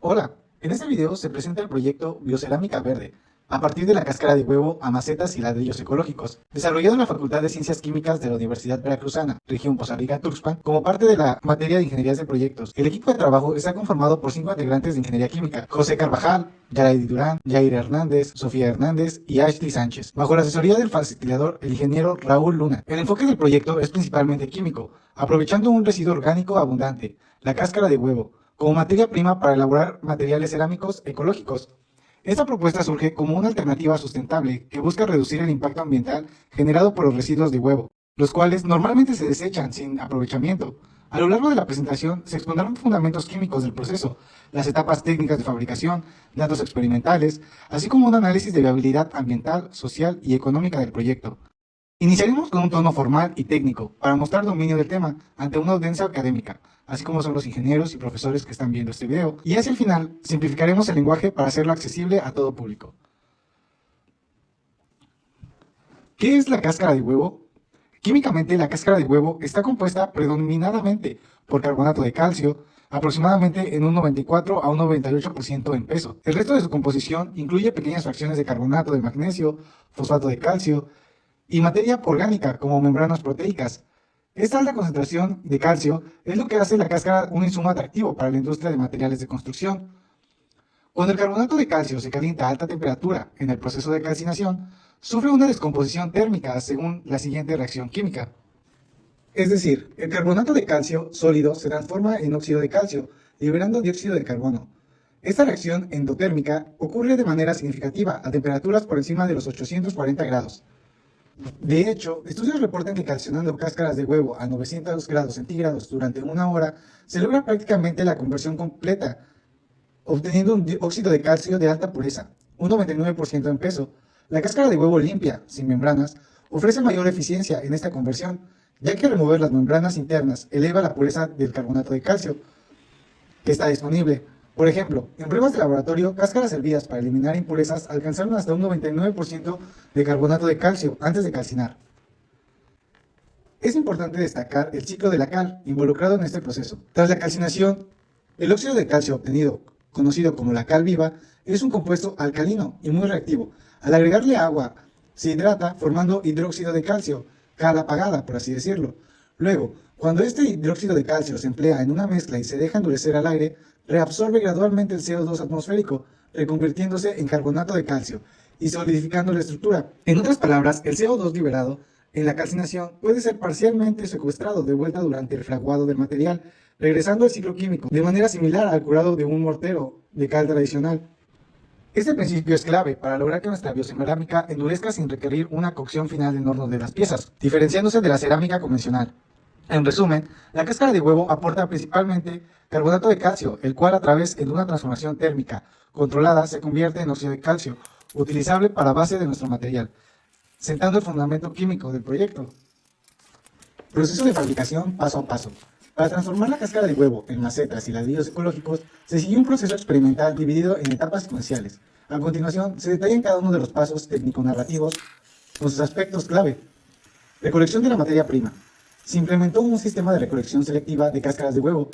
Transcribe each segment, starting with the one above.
Hola, en este video se presenta el proyecto Biocerámica Verde, a partir de la cáscara de huevo a macetas y ladrillos ecológicos, desarrollado en la Facultad de Ciencias Químicas de la Universidad Veracruzana, región Poza Rica, Tuxpan, como parte de la materia de Ingeniería de Proyectos. El equipo de trabajo está conformado por 5 integrantes de Ingeniería Química: José Carvajal, Yaraidy Durán, Jair Hernández, Sofía Hernández y Ashley Sánchez, bajo la asesoría del facilitador, el ingeniero Raúl Luna. El enfoque del proyecto es principalmente químico, aprovechando un residuo orgánico abundante, la cáscara de huevo, como materia prima para elaborar materiales cerámicos ecológicos. Esta propuesta surge como una alternativa sustentable que busca reducir el impacto ambiental generado por los residuos de huevo, los cuales normalmente se desechan sin aprovechamiento. A lo largo de la presentación se expondrán fundamentos químicos del proceso, las etapas técnicas de fabricación, datos experimentales, así como un análisis de viabilidad ambiental, social y económica del proyecto. Iniciaremos con un tono formal y técnico para mostrar dominio del tema ante una audiencia académica, así como son los ingenieros y profesores que están viendo este video, y hacia el final simplificaremos el lenguaje para hacerlo accesible a todo público. ¿Qué es la cáscara de huevo? Químicamente, la cáscara de huevo está compuesta predominantemente por carbonato de calcio, aproximadamente en un 94 a un 98% en peso. El resto de su composición incluye pequeñas fracciones de carbonato de magnesio, fosfato de calcio y materia orgánica como membranas proteicas. Esta alta concentración de calcio es lo que hace la cáscara un insumo atractivo para la industria de materiales de construcción. Cuando el carbonato de calcio se calienta a alta temperatura en el proceso de calcinación, sufre una descomposición térmica según la siguiente reacción química. Es decir, el carbonato de calcio sólido se transforma en óxido de calcio, liberando dióxido de carbono. Esta reacción endotérmica ocurre de manera significativa a temperaturas por encima de los 840 grados. De hecho, estudios reportan que calcinando cáscaras de huevo a 900 grados centígrados durante una hora se logra prácticamente la conversión completa, obteniendo un óxido de calcio de alta pureza, un 99% en peso. La cáscara de huevo limpia, sin membranas, ofrece mayor eficiencia en esta conversión, ya que remover las membranas internas eleva la pureza del carbonato de calcio que está disponible. Por ejemplo, en pruebas de laboratorio, cáscaras servidas para eliminar impurezas alcanzaron hasta un 99% de carbonato de calcio antes de calcinar. Es importante destacar el ciclo de la cal involucrado en este proceso. Tras la calcinación, el óxido de calcio obtenido, conocido como la cal viva, es un compuesto alcalino y muy reactivo. Al agregarle agua, se hidrata formando hidróxido de calcio, cal apagada, por así decirlo. Luego, cuando este hidróxido de calcio se emplea en una mezcla y se deja endurecer al aire, reabsorbe gradualmente el CO2 atmosférico, reconvirtiéndose en carbonato de calcio y solidificando la estructura. En otras palabras, el CO2 liberado en la calcinación puede ser parcialmente secuestrado de vuelta durante el fraguado del material, regresando al ciclo químico, de manera similar al curado de un mortero de cal tradicional. Este principio es clave para lograr que nuestra biocerámica endurezca sin requerir una cocción final en horno de las piezas, diferenciándose de la cerámica convencional. En resumen, la cáscara de huevo aporta principalmente carbonato de calcio, el cual a través de una transformación térmica controlada se convierte en óxido de calcio, utilizable para base de nuestro material, sentando el fundamento químico del proyecto. Proceso de fabricación paso a paso. Para transformar la cáscara de huevo en macetas y ladrillos ecológicos, se siguió un proceso experimental dividido en etapas secuenciales. A continuación, se detallan cada uno de los pasos técnico-narrativos con sus aspectos clave. Recolección de la materia prima. Se implementó un sistema de recolección selectiva de cáscaras de huevo,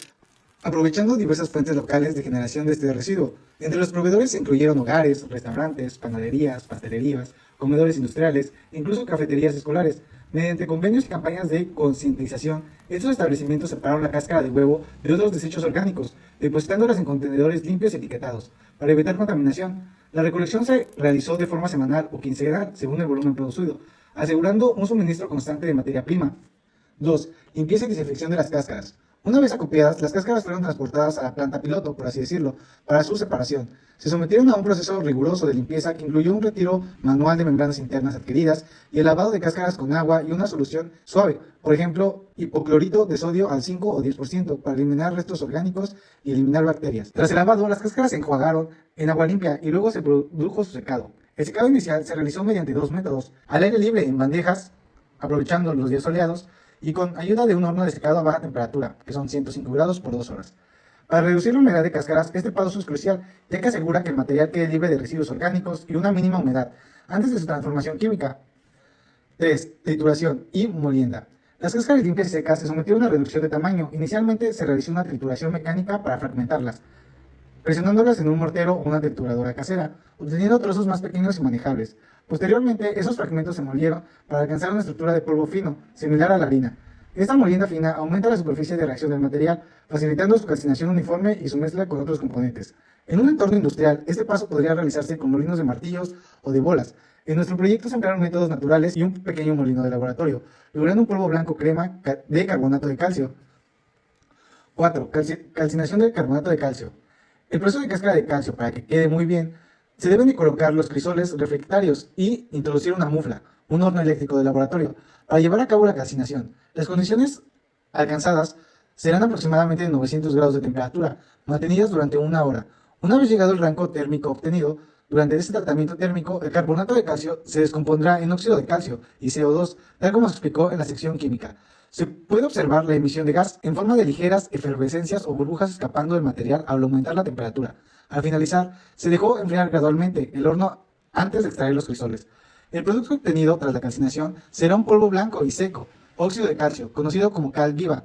aprovechando diversas fuentes locales de generación de este residuo. Entre los proveedores se incluyeron hogares, restaurantes, panaderías, pastelerías, comedores industriales e incluso cafeterías escolares. Mediante convenios y campañas de concientización, estos establecimientos separaron la cáscara de huevo de otros desechos orgánicos, depositándolas en contenedores limpios y etiquetados, para evitar contaminación. La recolección se realizó de forma semanal o quincenal, según el volumen producido, asegurando un suministro constante de materia prima. 2. Limpieza y desinfección de las cáscaras. Una vez acopiadas, las cáscaras fueron transportadas a la planta piloto, por así decirlo, para su separación. Se sometieron a un proceso riguroso de limpieza que incluyó un retiro manual de membranas internas adquiridas y el lavado de cáscaras con agua y una solución suave, por ejemplo, hipoclorito de sodio al 5 o 10%, para eliminar restos orgánicos y eliminar bacterias. Tras el lavado, las cáscaras se enjuagaron en agua limpia y luego se produjo su secado. El secado inicial se realizó mediante 2 métodos: al aire libre en bandejas, aprovechando los días soleados, y con ayuda de un horno de secado a baja temperatura, que son 105 grados por 2 horas. Para reducir la humedad de cáscaras, este paso es crucial, ya que asegura que el material quede libre de residuos orgánicos y una mínima humedad, antes de su transformación química. 3. Trituración y molienda. Las cáscaras limpias y secas se sometieron a reducción de tamaño. Inicialmente se realizó una trituración mecánica para fragmentarlas. presionándolas en un mortero o una trituradora casera, obteniendo trozos más pequeños y manejables. Posteriormente, esos fragmentos se molieron para alcanzar una estructura de polvo fino, similar a la harina. Esta molienda fina aumenta la superficie de reacción del material, facilitando su calcinación uniforme y su mezcla con otros componentes. En un entorno industrial, este paso podría realizarse con molinos de martillos o de bolas. En nuestro proyecto se emplearon métodos naturales y un pequeño molino de laboratorio, logrando un polvo blanco crema de carbonato de calcio. 4. Calcinación del carbonato de calcio. El proceso de cáscara de calcio, para que quede muy bien, se deben de colocar los crisoles refractarios y introducir una mufla, un horno eléctrico de laboratorio, para llevar a cabo la calcinación. Las condiciones alcanzadas serán aproximadamente de 900 grados de temperatura, mantenidas durante una hora. Una vez llegado el rango térmico obtenido, durante este tratamiento térmico, el carbonato de calcio se descompondrá en óxido de calcio y CO2, tal como se explicó en la sección química. Se puede observar la emisión de gas en forma de ligeras efervescencias o burbujas escapando del material al aumentar la temperatura. Al finalizar, se dejó enfriar gradualmente el horno antes de extraer los crisoles. El producto obtenido tras la calcinación será un polvo blanco y seco, óxido de calcio, conocido como cal viva.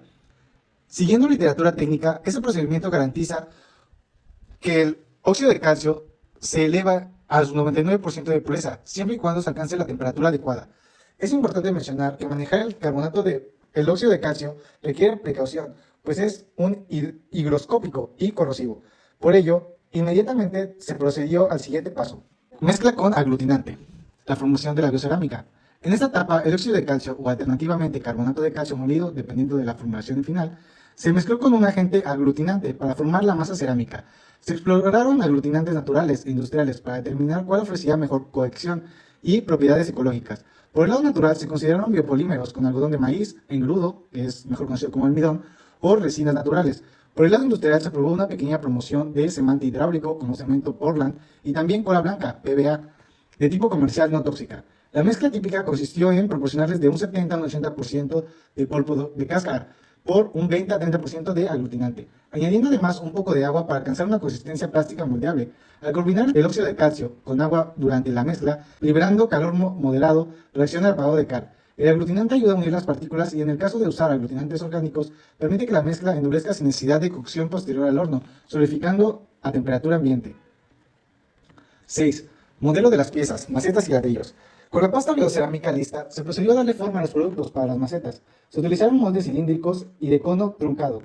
Siguiendo literatura técnica, este procedimiento garantiza que el óxido de calcio se eleva a su 99% de pureza, siempre y cuando se alcance la temperatura adecuada. Es importante mencionar que manejar el óxido de calcio requiere precaución, pues es un higroscópico y corrosivo. Por ello, inmediatamente se procedió al siguiente paso. Mezcla con aglutinante. La formación de la biocerámica. En esta etapa, el óxido de calcio o alternativamente carbonato de calcio molido, dependiendo de la formulación final, se mezcló con un agente aglutinante para formar la masa cerámica. Se exploraron aglutinantes naturales e industriales para determinar cuál ofrecía mejor cohesión y propiedades ecológicas. Por el lado natural se consideraron biopolímeros con algodón de maíz, engrudo, que es mejor conocido como almidón, o resinas naturales. Por el lado industrial se probó una pequeña promoción de cemento hidráulico como cemento Portland y también cola blanca, PVA, de tipo comercial no tóxica. La mezcla típica consistió en proporcionarles de un 70 a un 80% de polvo de cáscara por un 20 a 30% de aglutinante, añadiendo además un poco de agua para alcanzar una consistencia plástica moldeable. Al combinar el óxido de calcio con agua durante la mezcla, liberando calor moderado, reacciona al apagado de cal. El aglutinante ayuda a unir las partículas y en el caso de usar aglutinantes orgánicos, permite que la mezcla endurezca sin necesidad de cocción posterior al horno, solidificando a temperatura ambiente. 6. Modelo de las piezas, macetas y ladrillos. Con la pasta biocerámica lista, se procedió a darle forma a los productos para las macetas. Se utilizaron moldes cilíndricos y de cono truncado,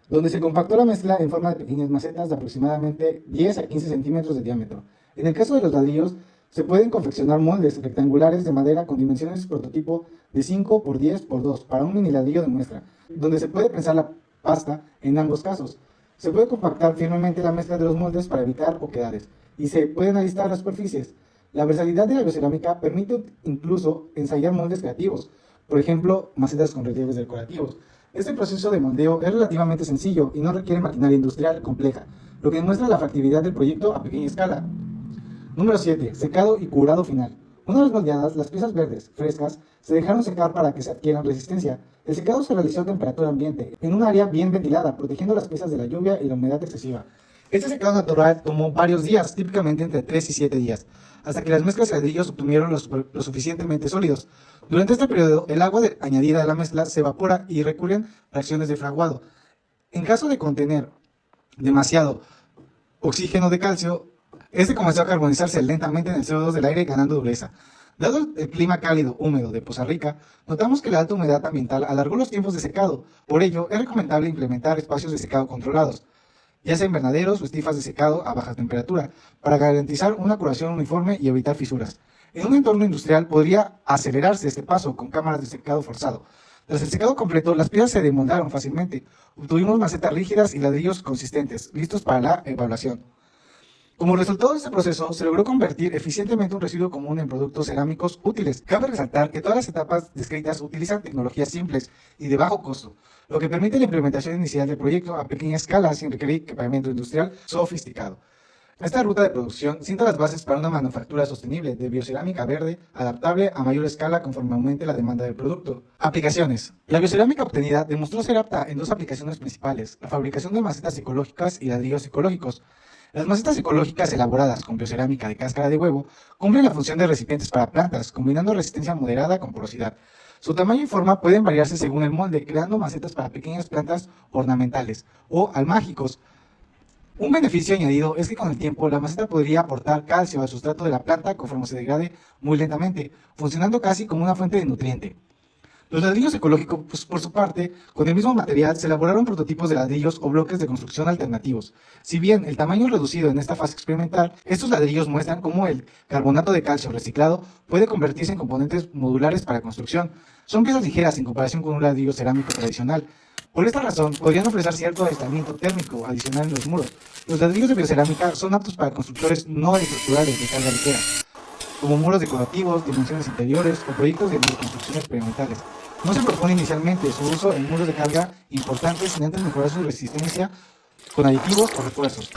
donde se compactó la mezcla en forma de pequeñas macetas de aproximadamente 10 a 15 centímetros de diámetro. En el caso de los ladrillos, se pueden confeccionar moldes rectangulares de madera con dimensiones prototipo de 5 por 10 por 2 para un mini ladrillo de muestra, donde se puede prensar la pasta en ambos casos. Se puede compactar firmemente la mezcla de los moldes para evitar oquedades y se pueden alistar las superficies. La versatilidad de la biocerámica permite incluso ensayar moldes creativos, por ejemplo, macetas con relieves decorativos. Este proceso de moldeo es relativamente sencillo y no requiere maquinaria industrial compleja, lo que demuestra la factibilidad del proyecto a pequeña escala. Número 7. Secado y curado final. Una vez moldeadas, las piezas verdes, frescas, se dejaron secar para que se adquieran resistencia. El secado se realizó a temperatura ambiente, en un área bien ventilada, protegiendo las piezas de la lluvia y la humedad excesiva. Este secado natural tomó varios días, típicamente entre 3 y 7 días, hasta que las mezclas de ladrillos obtuvieron lo suficientemente sólidos. Durante este periodo, el agua añadida a la mezcla se evapora y recurren reacciones de fraguado. En caso de contener demasiado oxígeno de calcio, este comenzó a carbonizarse lentamente en el CO2 del aire, ganando dureza. Dado el clima cálido húmedo de Poza Rica, notamos que la alta humedad ambiental alargó los tiempos de secado. Por ello, es recomendable implementar espacios de secado controlados, ya sea invernaderos o estifas de secado a baja temperatura, para garantizar una curación uniforme y evitar fisuras. En un entorno industrial podría acelerarse este paso con cámaras de secado forzado. Tras el secado completo, las piezas se demoldaron fácilmente. Obtuvimos macetas rígidas y ladrillos consistentes, listos para la evaluación. Como resultado de este proceso, se logró convertir eficientemente un residuo común en productos cerámicos útiles. Cabe resaltar que todas las etapas descritas utilizan tecnologías simples y de bajo costo, lo que permite la implementación inicial del proyecto a pequeña escala sin requerir equipamiento industrial sofisticado. Esta ruta de producción sienta las bases para una manufactura sostenible de biocerámica verde, adaptable a mayor escala conforme aumente la demanda del producto. Aplicaciones. La biocerámica obtenida demostró ser apta en dos aplicaciones principales: la fabricación de macetas ecológicas y ladrillos ecológicos. Las macetas ecológicas elaboradas con biocerámica de cáscara de huevo cumplen la función de recipientes para plantas, combinando resistencia moderada con porosidad. Su tamaño y forma pueden variarse según el molde, creando macetas para pequeñas plantas ornamentales o almágicos, Un beneficio añadido es que con el tiempo la maceta podría aportar calcio al sustrato de la planta conforme se degrade muy lentamente, funcionando casi como una fuente de nutriente. Los ladrillos ecológicos, pues, por su parte, con el mismo material se elaboraron prototipos de ladrillos o bloques de construcción alternativos. Si bien el tamaño es reducido en esta fase experimental, estos ladrillos muestran cómo el carbonato de calcio reciclado puede convertirse en componentes modulares para construcción. Son piezas ligeras en comparación con un ladrillo cerámico tradicional. Por esta razón, podrían ofrecer cierto aislamiento térmico adicional en los muros. Los ladrillos de biocerámica son aptos para constructores no estructurales de carga ligera, como muros decorativos, dimensiones interiores o proyectos de construcción experimentales. No se propone inicialmente su uso en muros de carga importantes sin antes mejorar su resistencia con aditivos o refuerzos.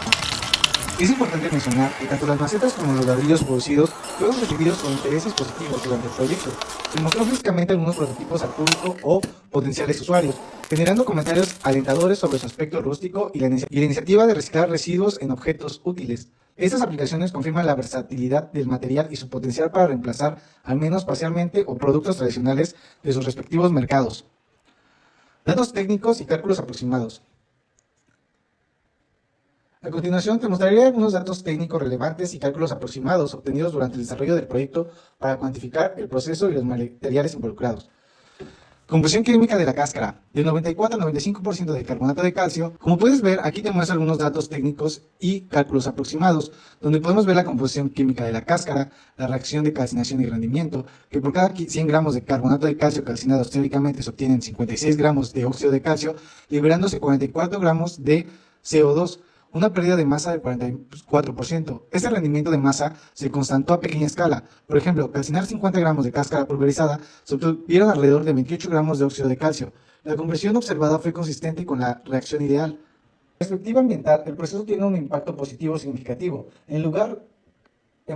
Es importante mencionar que tanto las macetas como los ladrillos producidos fueron recibidos con intereses positivos durante el proyecto. Se mostró físicamente algunos prototipos al público o potenciales usuarios, generando comentarios alentadores sobre su aspecto rústico y la iniciativa de reciclar residuos en objetos útiles. Estas aplicaciones confirman la versatilidad del material y su potencial para reemplazar, al menos parcialmente, o productos tradicionales de sus respectivos mercados. Datos técnicos y cálculos aproximados. A continuación te mostraré algunos datos técnicos relevantes y cálculos aproximados obtenidos durante el desarrollo del proyecto para cuantificar el proceso y los materiales involucrados. Composición química de la cáscara, del 94 al 95% de carbonato de calcio. Como puedes ver, aquí te muestro algunos datos técnicos y cálculos aproximados, donde podemos ver la composición química de la cáscara, la reacción de calcinación y rendimiento, que por cada 100 gramos de carbonato de calcio calcinados teóricamente se obtienen 56 gramos de óxido de calcio, liberándose 44 gramos de CO2. Una pérdida de masa del 44%. Este rendimiento de masa se constató a pequeña escala. Por ejemplo, calcinar 50 gramos de cáscara pulverizada se obtuvieron alrededor de 28 gramos de óxido de calcio. La conversión observada fue consistente con la reacción ideal. En perspectiva ambiental, el proceso tiene un impacto positivo significativo. En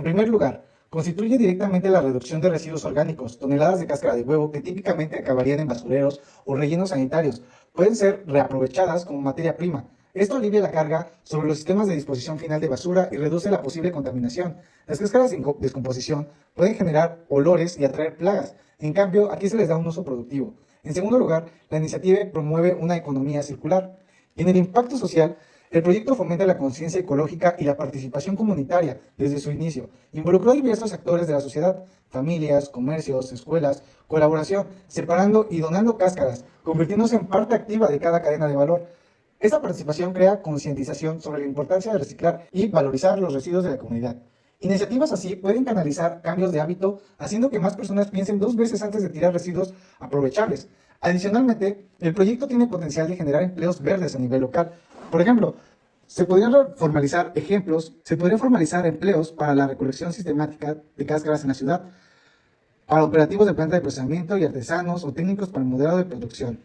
primer lugar, constituye directamente la reducción de residuos orgánicos. Toneladas de cáscara de huevo que típicamente acabarían en basureros o rellenos sanitarios pueden ser reaprovechadas como materia prima. Esto alivia la carga sobre los sistemas de disposición final de basura y reduce la posible contaminación. Las cáscaras en descomposición pueden generar olores y atraer plagas. En cambio, aquí se les da un uso productivo. En segundo lugar, la iniciativa promueve una economía circular. En el impacto social, el proyecto fomenta la conciencia ecológica y la participación comunitaria desde su inicio. Involucró a diversos actores de la sociedad, familias, comercios, escuelas, colaboración, separando y donando cáscaras, convirtiéndose en parte activa de cada cadena de valor. Esta participación crea concientización sobre la importancia de reciclar y valorizar los residuos de la comunidad. Iniciativas así pueden canalizar cambios de hábito, haciendo que más personas piensen 2 veces antes de tirar residuos aprovechables. Adicionalmente, el proyecto tiene potencial de generar empleos verdes a nivel local. Por ejemplo, se podrían formalizar empleos para la recolección sistemática de cáscaras en la ciudad, para operativos de planta de procesamiento y artesanos o técnicos para el modelado de producción.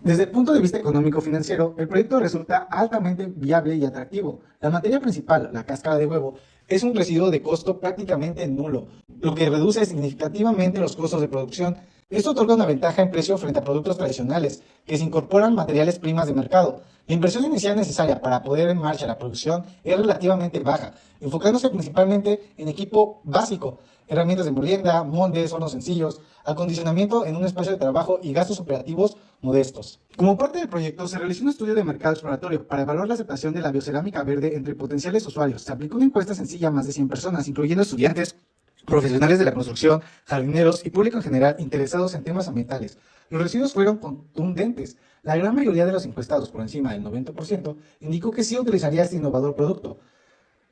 Desde el punto de vista económico-financiero, el proyecto resulta altamente viable y atractivo. La materia principal, la cáscara de huevo, es un residuo de costo prácticamente nulo, lo que reduce significativamente los costos de producción. Esto otorga una ventaja en precio frente a productos tradicionales, que se incorporan materiales primas de mercado. La inversión inicial necesaria para poner en marcha la producción es relativamente baja, enfocándose principalmente en equipo básico, herramientas de molienda, moldes, hornos sencillos, acondicionamiento en un espacio de trabajo y gastos operativos modestos. Como parte del proyecto, se realizó un estudio de mercado exploratorio para evaluar la aceptación de la biocerámica verde entre potenciales usuarios. Se aplicó una encuesta sencilla a más de 100 personas, incluyendo estudiantes, profesionales de la construcción, jardineros y público en general interesados en temas ambientales. Los residuos fueron contundentes. La gran mayoría de los encuestados, por encima del 90%, indicó que sí utilizaría este innovador producto,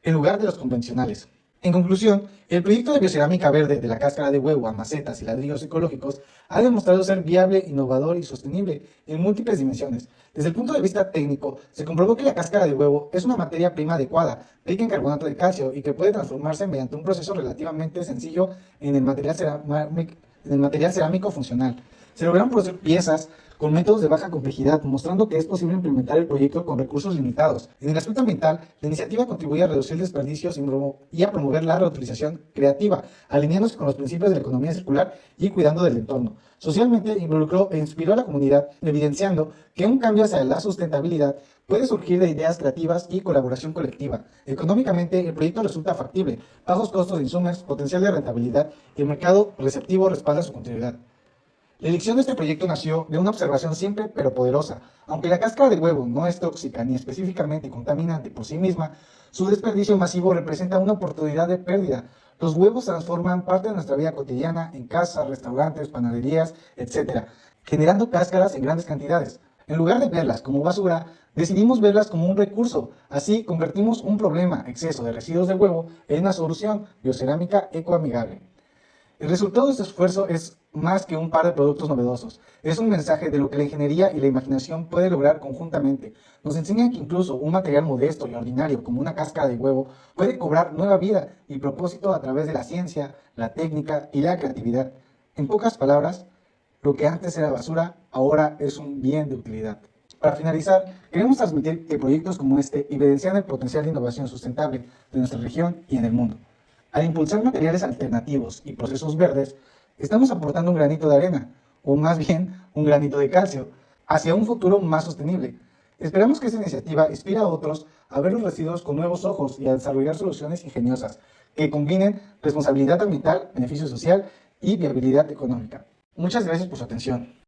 en lugar de los convencionales. En conclusión, el proyecto de biocerámica verde de la cáscara de huevo a macetas y ladrillos ecológicos ha demostrado ser viable, innovador y sostenible en múltiples dimensiones. Desde el punto de vista técnico, se comprobó que la cáscara de huevo es una materia prima adecuada, rica en carbonato de calcio y que puede transformarse mediante un proceso relativamente sencillo en el material cerámico funcional. Se lograron producir piezas con métodos de baja complejidad, mostrando que es posible implementar el proyecto con recursos limitados. En el aspecto ambiental, la iniciativa contribuye a reducir desperdicios y a promover la reutilización creativa, alineándose con los principios de la economía circular y cuidando del entorno. Socialmente, involucró e inspiró a la comunidad, evidenciando que un cambio hacia la sustentabilidad puede surgir de ideas creativas y colaboración colectiva. Económicamente, el proyecto resulta factible, bajos costos de insumos, potencial de rentabilidad y el mercado receptivo respalda su continuidad. La elección de este proyecto nació de una observación simple pero poderosa. Aunque la cáscara del huevo no es tóxica ni específicamente contaminante por sí misma, su desperdicio masivo representa una oportunidad de pérdida. Los huevos transforman parte de nuestra vida cotidiana en casas, restaurantes, panaderías, etc., generando cáscaras en grandes cantidades. En lugar de verlas como basura, decidimos verlas como un recurso. Así convertimos un problema, exceso de residuos de huevo, en una solución, biocerámica ecoamigable. El resultado de este esfuerzo es más que un par de productos novedosos. Es un mensaje de lo que la ingeniería y la imaginación pueden lograr conjuntamente. Nos enseña que incluso un material modesto y ordinario como una cáscara de huevo puede cobrar nueva vida y propósito a través de la ciencia, la técnica y la creatividad. En pocas palabras, lo que antes era basura, ahora es un bien de utilidad. Para finalizar, queremos transmitir que proyectos como este evidencian el potencial de innovación sustentable de nuestra región y en el mundo. Al impulsar materiales alternativos y procesos verdes, estamos aportando un granito de arena, o más bien un granito de calcio, hacia un futuro más sostenible. Esperamos que esta iniciativa inspire a otros a ver los residuos con nuevos ojos y a desarrollar soluciones ingeniosas que combinen responsabilidad ambiental, beneficio social y viabilidad económica. Muchas gracias por su atención.